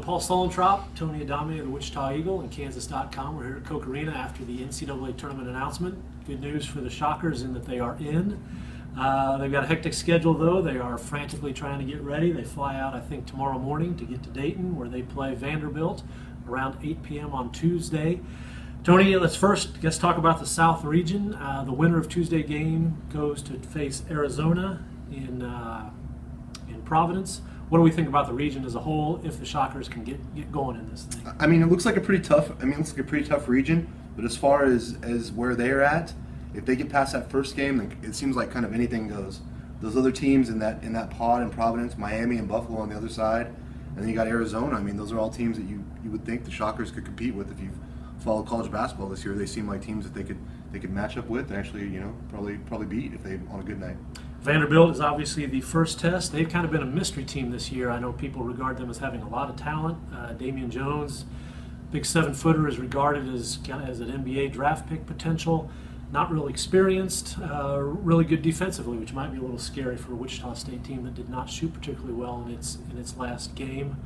Paul Suellentrop, Tony Adame of the Wichita Eagle, and Kansas.com. We're here at Koch Arena after the NCAA tournament announcement. Good news for the Shockers in that they are in. They've got a hectic schedule, though. They are frantically trying to get ready. They fly out, I think, tomorrow morning to get to Dayton, where they play Vanderbilt around 8 p.m. on Tuesday. Tony, let's first talk about the South region. The winner of Tuesday game goes to face Arizona in Providence. What do we think about the region as a whole if the Shockers can get going in this thing? I mean, it looks like a pretty tough. Region. But as far as where they're at, if they get past that first game, then it seems like kind of anything goes. Those other teams in that pod in Providence, Miami and Buffalo on the other side, and then you got Arizona. I mean, those are all teams that you would think the Shockers could compete with. If you've followed college basketball this year, they seem like teams that they could match up with and actually probably beat if they on a good night. Vanderbilt is obviously the first test. They've kind of been a mystery team this year. I know people regard them as having a lot of talent. Damian Jones, big 7-footer, is regarded as an NBA draft pick potential. Not really experienced, really good defensively, which might be a little scary for a Wichita State team that did not shoot particularly well in its last game.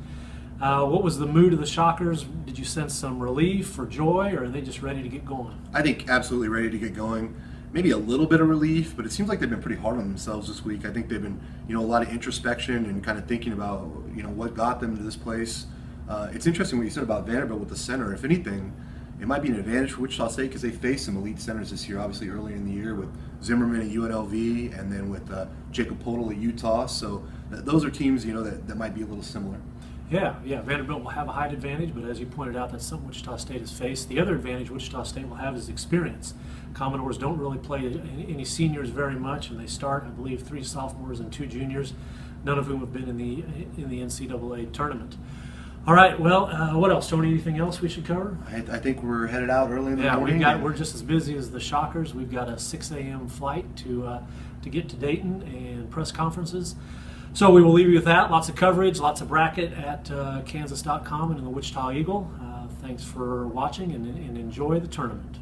What was the mood of the Shockers? Did you sense some relief or joy, or are they just ready to get going? I think absolutely ready to get going. Maybe a little bit of relief, but it seems like they've been pretty hard on themselves this week. I think they've been, a lot of introspection and kind of thinking about, what got them to this place. It's interesting what you said about Vanderbilt with the center. If anything, it might be an advantage for Wichita State because they faced some elite centers this year, obviously earlier in the year with Zimmerman at UNLV and then with Jacob Podol at Utah. So those are teams, that might be a little similar. Yeah, Vanderbilt will have a height advantage, but as you pointed out, that's something Wichita State has faced. The other advantage Wichita State will have is experience. Commodores don't really play any seniors very much, and they start, I believe, 3 sophomores and 2 juniors, none of whom have been in the NCAA tournament. All right, well, what else, Tony? Anything else we should cover? I think we're headed out early in the morning. We're just as busy as the Shockers. We've got a 6 a.m. flight to get to Dayton and press conferences. So we will leave you with that. Lots of coverage, lots of bracket at Kansas.com and in the Wichita Eagle. Thanks for watching and enjoy the tournament.